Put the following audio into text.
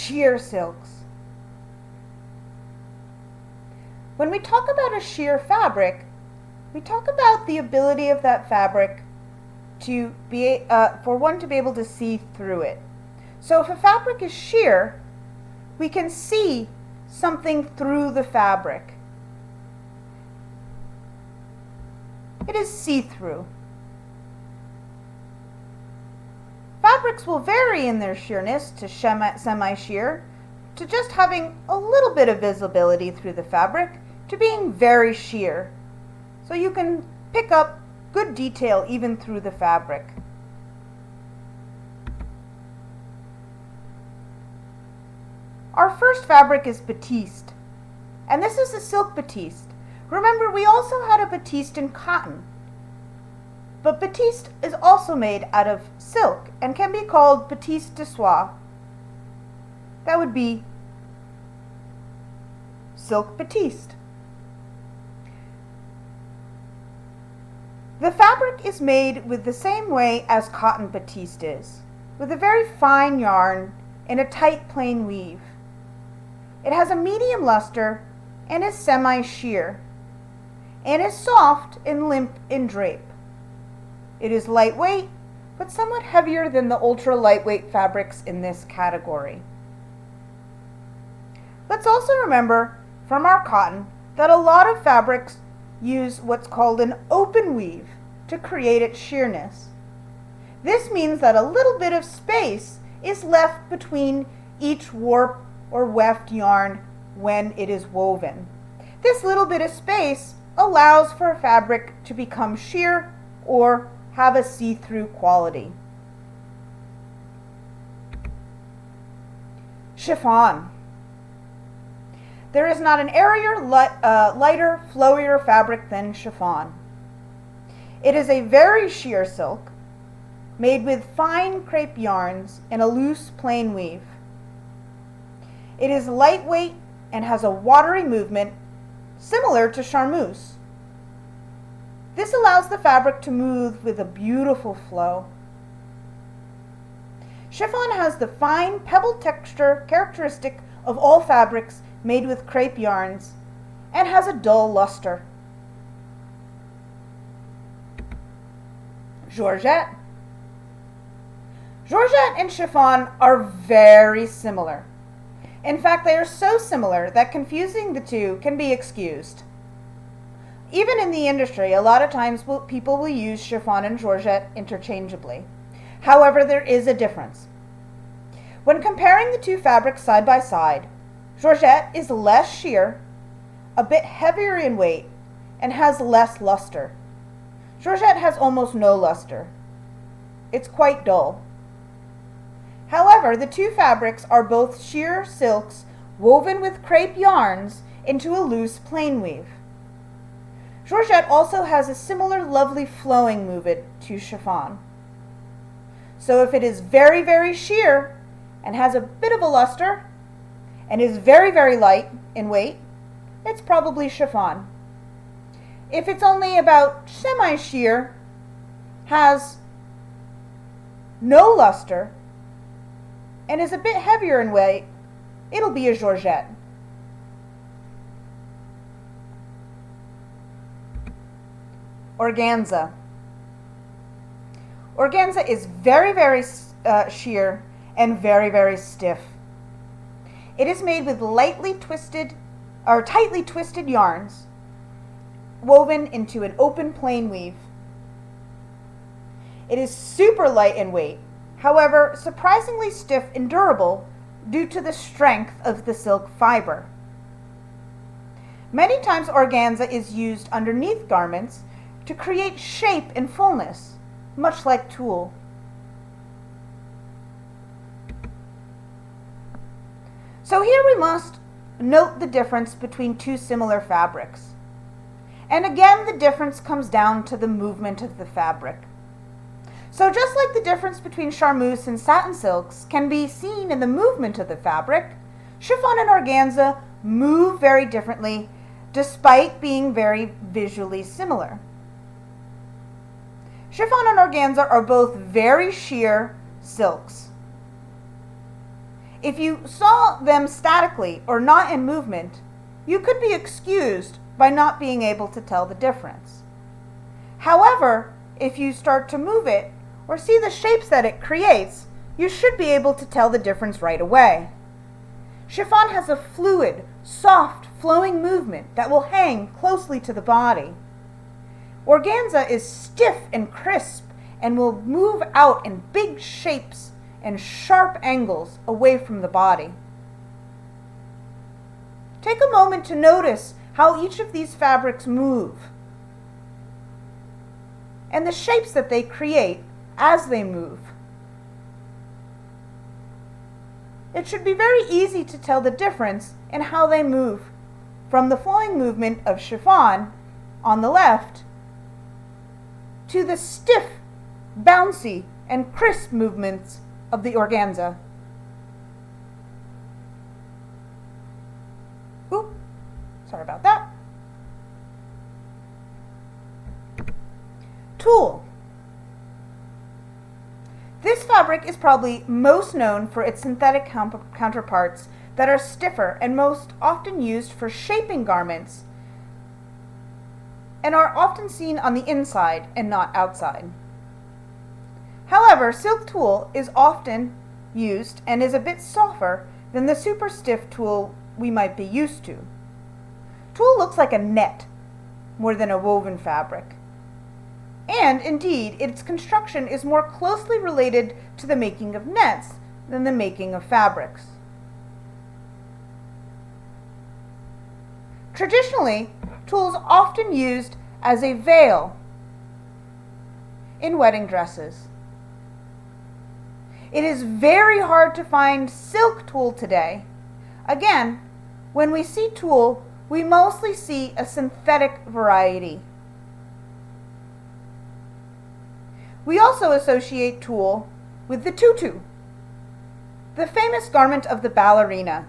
sheer silks. When we talk about a sheer fabric, we talk about the ability of that fabric to be for one to be able to see through it. So if a fabric is sheer, we can see something through the fabric. It is see-through. Fabrics will vary in their sheerness to semi-sheer, to just having a little bit of visibility through the fabric, to being very sheer. So you can pick up good detail even through the fabric. Our first fabric is batiste, and this is a silk batiste. Remember, we also had a batiste in cotton, but batiste is also made out of silk and can be called batiste de soie. That would be silk batiste. The fabric is made with the same way as cotton batiste is, with a very fine yarn in a tight plain weave. It has a medium luster and is semi-sheer, and is soft and limp in drape. It is lightweight, but somewhat heavier than the ultra-lightweight fabrics in this category. Let's also remember from our cotton that a lot of fabrics use what's called an open weave to create its sheerness. This means that a little bit of space is left between each warp or weft yarn when it is woven. This little bit of space allows for a fabric to become sheer or have a see-through quality. Chiffon. There is not an airier, lighter, flowier fabric than chiffon. It is a very sheer silk made with fine crepe yarns in a loose plain weave. It is lightweight and has a watery movement similar to charmeuse. This allows the fabric to move with a beautiful flow. Chiffon has the fine pebble texture characteristic of all fabrics made with crepe yarns and has a dull luster. Georgette. Georgette and chiffon are very similar. In fact, they are so similar that confusing the two can be excused. Even in the industry, a lot of times people will use chiffon and georgette interchangeably. However, there is a difference. When comparing the two fabrics side by side, georgette is less sheer, a bit heavier in weight, and has less luster. Georgette has almost no luster. It's quite dull. However, the two fabrics are both sheer silks woven with crepe yarns into a loose plain weave. Georgette also has a similar lovely flowing movement to chiffon. So if it is very, very sheer and has a bit of a luster and is very, very light in weight, it's probably chiffon. If it's only about semi-sheer, has no luster, and is a bit heavier in weight, it'll be a georgette. Organza. Organza is very, very sheer and very, very stiff. It is made with tightly twisted yarns woven into an open plain weave. It is super light in weight, however, surprisingly stiff and durable due to the strength of the silk fiber. Many times organza is used underneath garments to create shape and fullness, much like tulle. So here we must note the difference between two similar fabrics. And again, the difference comes down to the movement of the fabric. So just like the difference between charmeuse and satin silks can be seen in the movement of the fabric, chiffon and organza move very differently despite being very visually similar. Chiffon and organza are both very sheer silks. If you saw them statically or not in movement, you could be excused by not being able to tell the difference. However, if you start to move it or see the shapes that it creates, you should be able to tell the difference right away. Chiffon has a fluid, soft, flowing movement that will hang closely to the body. Organza is stiff and crisp and will move out in big shapes and sharp angles away from the body. Take a moment to notice how each of these fabrics move and the shapes that they create as they move. It should be very easy to tell the difference in how they move from the flowing movement of chiffon on the left to the stiff, bouncy, and crisp movements of the organza. Oop, sorry about that. Tulle. This fabric is probably most known for its synthetic counterparts that are stiffer and most often used for shaping garments and are often seen on the inside and not outside. However, silk tulle is often used and is a bit softer than the super stiff tulle we might be used to. Tulle looks like a net more than a woven fabric. And indeed, its construction is more closely related to the making of nets than the making of fabrics. Traditionally, tulle is often used as a veil in wedding dresses. It is very hard to find silk tulle today. Again, when we see tulle, we mostly see a synthetic variety. We also associate tulle with the tutu, the famous garment of the ballerina.